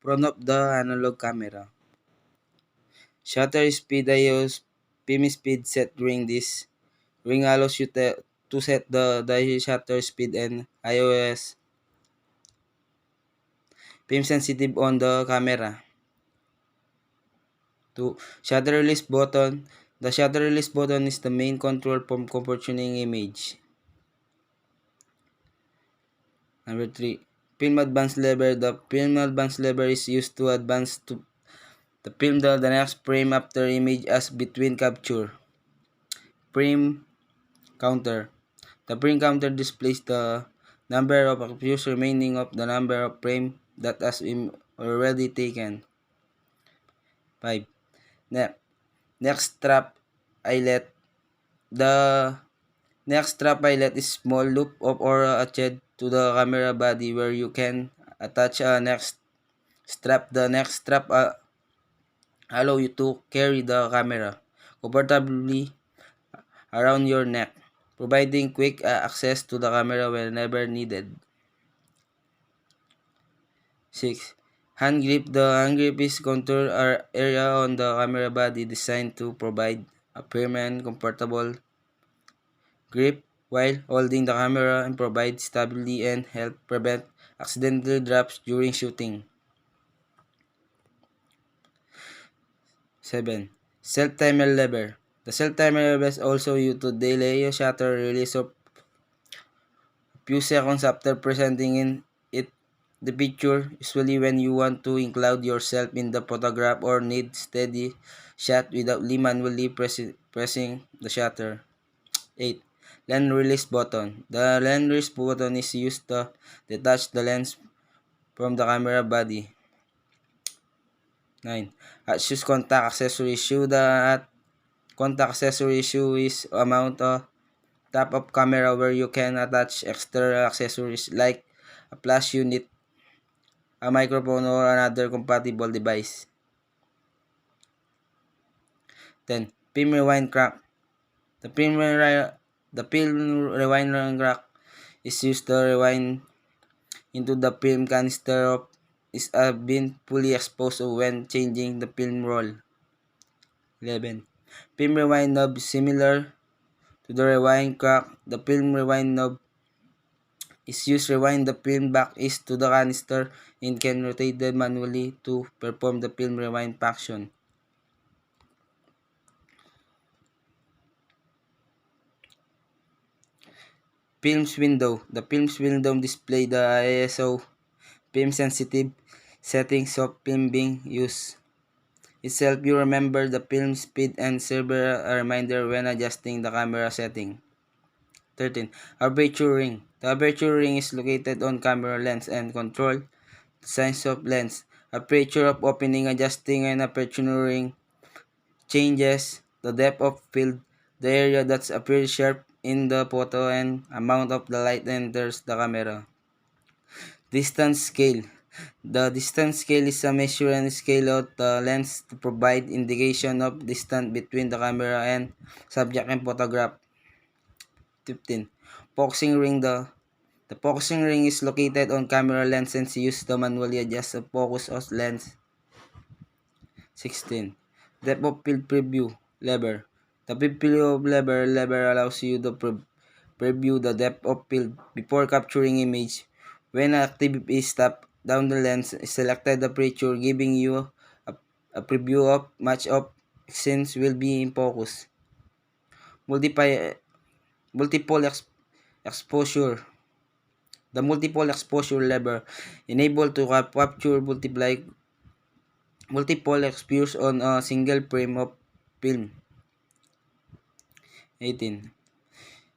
front of the analog camera. Shutter speed I use PIM speed set during this. Ring allows you to set the shutter speed and iOS PIM sensitive on the camera. 2. Shutter release button. The shutter release button is the main control from compressioning image. Number 3. Film advance lever. The film advance lever is used to advance to the film the next frame after image as between capture. Frame counter. The frame counter displays the number of views remaining of the number of frame that has already taken. 5. Next strap eyelet. The next strap eyelet is small loop of or attached to the camera body where you can attach a next strap. The next strap allow you to carry the camera comfortably around your neck, providing quick access to the camera whenever needed. 6. Hand grip. The hand grip is contour area on the camera body designed to provide a firm and comfortable grip while holding the camera and provide stability and help prevent accidental drops during shooting. 7. Self-timer lever. The self-timer lever is also used to delay a shutter release of a few seconds after presenting it the picture, usually when you want to include yourself in the photograph or need steady shot without manually pressing the shutter. 8. Lens release button. The lens release button is used to detach the lens from the camera body. 9. Choose contact accessory shoe. The contact accessory shoe is a mount on top of camera where you can attach extra accessories like a flash unit, a microphone, or another compatible device. 10. Film rewind crank. The film rewind crank is used to rewind into the film canister of is been fully exposed when changing the film roll. 11. Film rewind knob. Similar to the rewind crank, the film rewind knob is used to rewind the film back is to the canister and can rotate them manually to perform the film rewind function. Films window. The films window display the ISO film sensitive settings of film being used. It helps you remember the film speed and serve a reminder when adjusting the camera setting. 13. Aperture ring. The aperture ring is located on camera lens and control the size of lens. Aperture of opening, adjusting, and aperture ring changes the depth of field, the area that appears sharp in the photo, and amount of the light enters the camera. Distance scale. The distance scale is a measure and scale out the lens to provide indication of distance between the camera and subject and photograph. 15. Focusing ring. The focusing ring is located on camera lens and is used to manually adjust the focus of lens. 16. Depth of field preview lever. The preview of lever allows you to preview the depth of field before capturing image. When activity is tapped down the lens, selected the aperture, giving you a preview of much of scenes will be in focus. Multiple exposure. The multiple exposure lever enable to capture multiple exposures on a single frame of film. 18.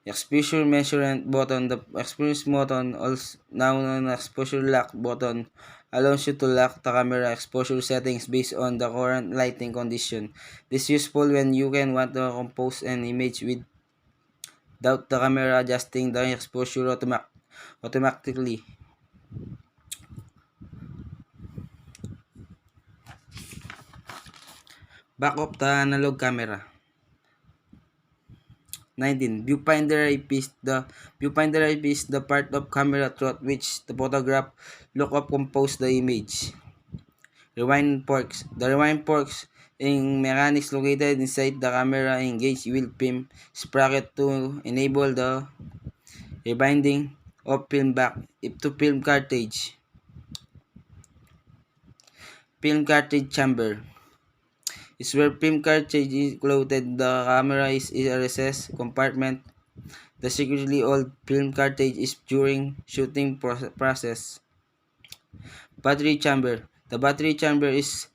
Exposure measurement button. The exposure button, also known as exposure lock button, allows you to lock the camera exposure settings based on the current lighting condition. This is useful when you can want to compose an image without the camera adjusting the exposure automatically. Back of the analog camera. 19. Viewfinder eyepiece. The viewfinder eyepiece is the part of camera through which the photograph look up compose the image. Rewind forks. The rewind forks in mechanics located inside the camera engage with film sprocket to enable the rewinding of film back to film cartridge. Film cartridge chamber is where film cartridge is loaded. The camera is in a recessed compartment. The secretly old film cartridge is during shooting process. Battery chamber. The battery chamber is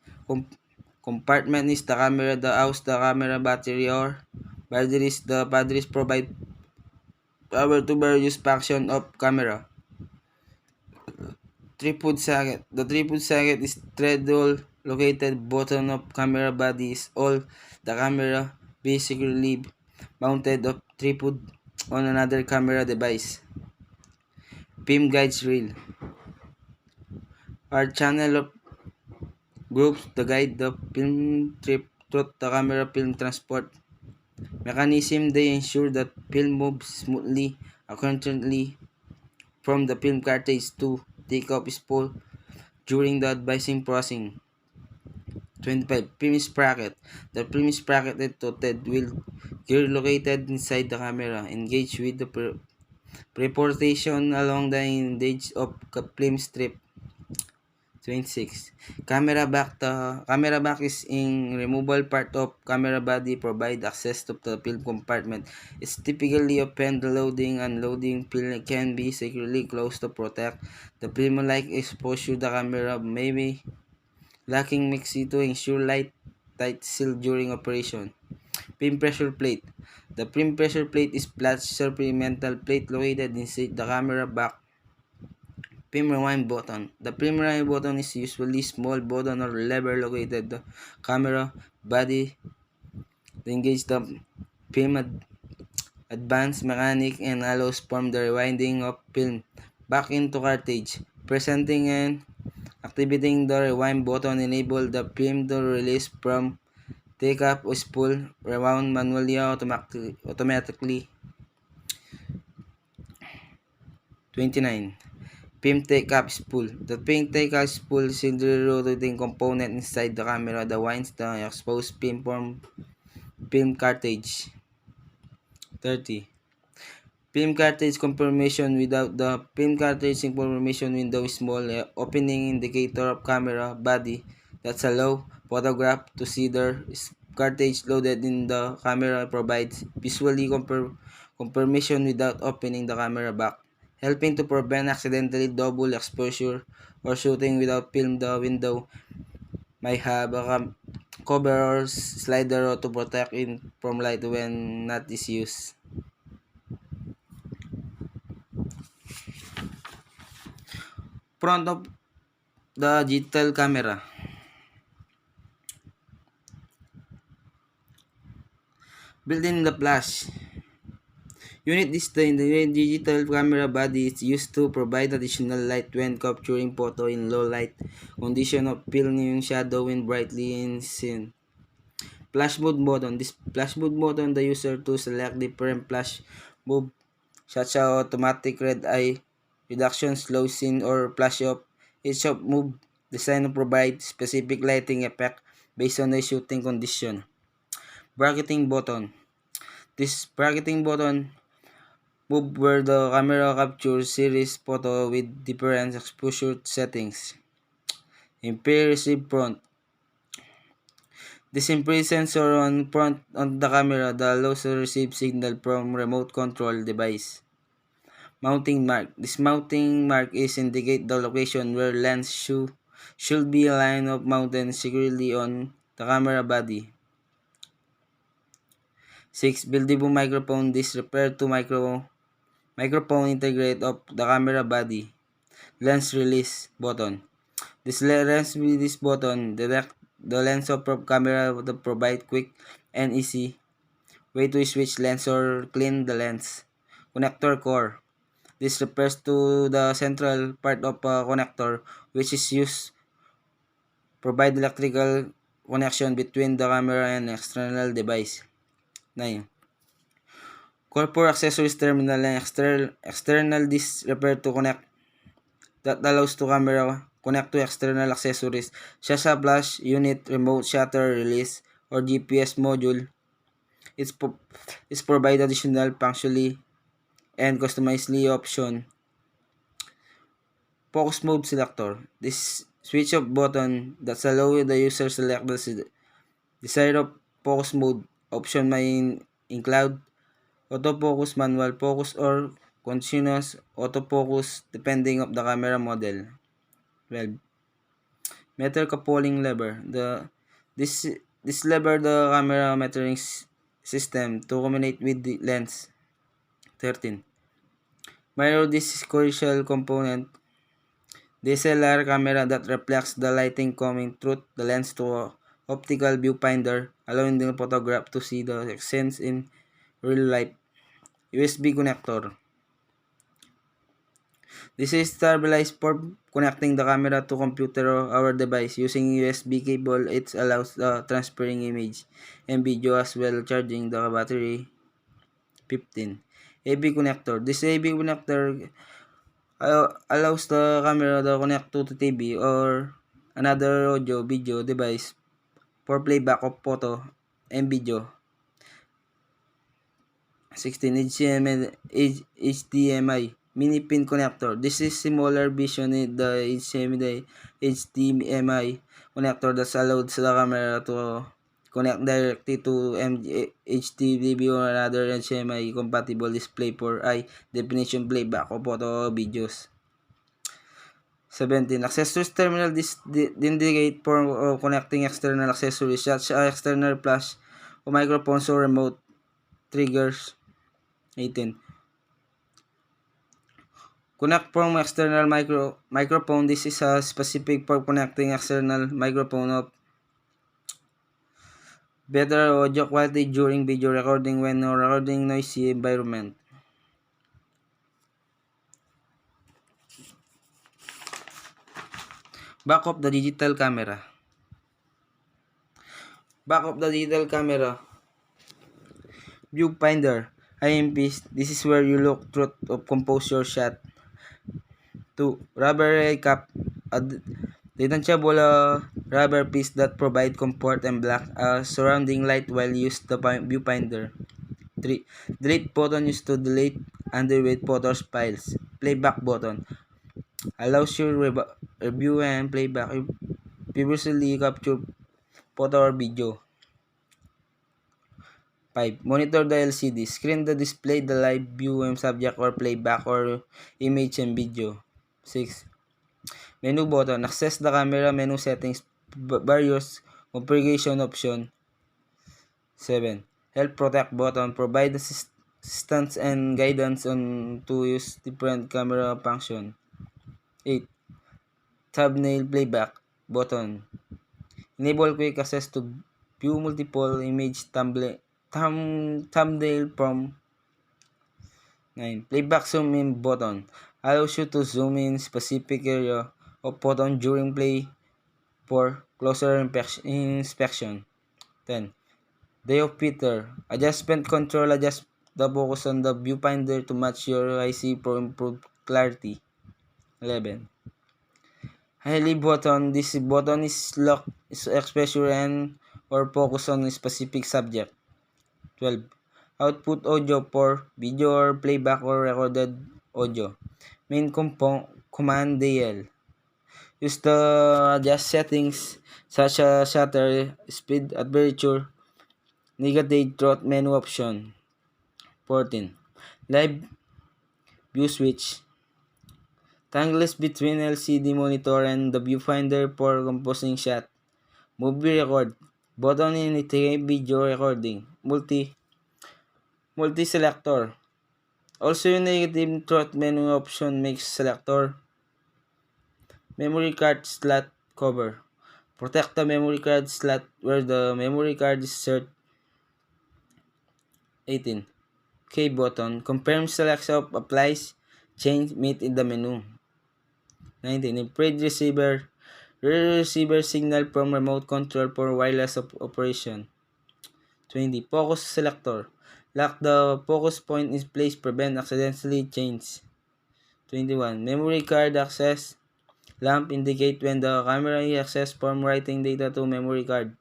compartment is the camera, the house, the camera battery or batteries. The batteries provide power to various function of camera. Tripod socket. The tripod socket is thread-hole located bottom of camera body is all the camera basically mounted of tripod on another camera device. Film guides reel. Our channel of groups the guide the film trip through the camera film transport mechanism. They ensure that film moves smoothly accurately from the film cartridge to take off spool during the advising processing. 25. Film sprocket. The film sprocket is toted wheel gear located inside the camera engaged with the preportation along the edge of the film strip. 26. Camera back. The camera back is in removable part of camera body provide access to the film compartment. It's typically open. The loading and unloading film can be securely closed to protect the film-like exposure. The camera may be lacking mixy to ensure light tight seal during operation. Film pressure plate. The film pressure plate is flat supplemental plate located inside the camera back. Film rewind button. The film rewind button is usually small button or lever located the camera body to engage the film advanced mechanic and allows from the rewinding of film back into cartridge. Presenting and activating the rewind button enable the film to release from take up or spool rewound manually automatically. 29. Film take-up spool. The film take-up spool is a rotating component inside the camera that winds the exposed film from film cartridge. 30. Film cartridge confirmation without the film cartridge confirmation window is small opening indicator of camera body that's allow photograph to see the cartridge loaded in the camera provides visually confirmation without opening the camera back, helping to prevent accidentally double exposure or shooting without film. The window might have a cover or slider to protect it from light when not is used. Front of the digital camera. Built-in the flash unit. This the digital camera body is used to provide additional light when capturing photo in low light condition of filming shadow and brightly in scene. Flash mode button. This flash mode button the user to select different flash mode such as automatic red eye reduction, slow scene, or flash off. Each of move designed to provide specific lighting effect based on the shooting condition. Bracketing button. This bracketing button move where the camera captures series photo with different exposure settings. Impede receive front. This impede sensor on front of the camera that allows to receive signal from remote control device. Mounting mark. This mounting mark is indicate the location where lens should be aligned or mounted securely on the camera body. 6. Buildable microphone. This refers to microphone integrate of the camera body. Lens release button. This lens release button direct the lens of camera to provide quick and easy way to switch lens or clean the lens. Connector core. This refers to the central part of a connector which is used provide electrical connection between the camera and external device. 9. Core for accessories terminal and external. This refer to connect that allows to camera connect to external accessories such as flash unit, remote shutter release, or GPS module. It's, it's provide additional functionally and customizably option. Focus mode selector. This switch of button that allow the user select the desired focus mode option may include autofocus, manual focus, or continuous autofocus depending on the camera model. 12. Meter coupling lever. This this lever the camera metering system to communicate with the lens. 13. Mirror. This is crucial component. DSLR camera that reflects the lighting coming through the lens to a optical viewfinder, allowing the photograph to see the scenes in real life. USB connector. This is stabilized for connecting the camera to computer or our device using USB cable. It allows transferring image and video as well charging the battery. 15. AV connector. This AV connector allows the camera to connect to the TV or another audio video device for playback of photo and video. 16. HDMI mini pin connector. This is similar vision in the HDMI connector that allows the camera to connect directly to HDTV or another HDMI compatible display for high definition playback of photo videos. 17. Accessories terminal. This indicate for connecting external accessories such as external flash or microphones or remote triggers. 18. Connect from external microphone. This is a specific for connecting external microphone of better audio quality during video recording when recording noisy environment. Back of the digital camera. Back of the digital camera. Viewfinder. IMPs. This is where you look through of compose your shot. 2. Rubber cap. Detachable rubber piece that provide comfort and block surrounding light while use the viewfinder. 3. Delete button used to delete underweight photos files. Playback button allows you review and playback previously captured photo or video. 5. Monitor the LCD screen that display the live view and subject or playback or image and video. 6. Menu button. Access the camera menu settings, various configuration option. 7. Help protect button. Provide assistance and guidance on to use different camera function. 8. Thumbnail playback button. Enable quick access to view multiple image thumbnail from. 9. Playback zoom in button. Allows you to zoom in specific area of button during play for closer inspection. 10. Day of Peter. Adjustment control. Adjust the focus on the viewfinder to match your IC for improved clarity. 11. Highlight button. This button is lock, exposure and or focus on a specific subject. 12. Output audio for video or playback or recorded audio. Main command DL. Use the adjust settings such as shutter speed, aperture, negative throat menu option. 14. Live view switch. Tangles between LCD monitor and the viewfinder for composing shot. Movie record. Button indicate video recording. Multi-selector. Also yung negative throat menu option makes selector. Memory card slot cover. Protect the memory card slot where the memory card is inserted. 18. K button. Confirm selection of applies. Change meet in the menu. 19. Infrared receiver. Receiver signal from remote control for wireless operation. 20. Focus selector. Lock the focus point in place. Prevent accidentally change. 21. Memory card access. lamp indicate when the camera access from writing data to memory card.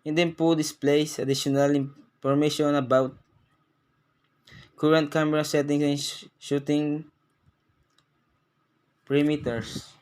And then info displays additional information about current camera settings and shooting parameters.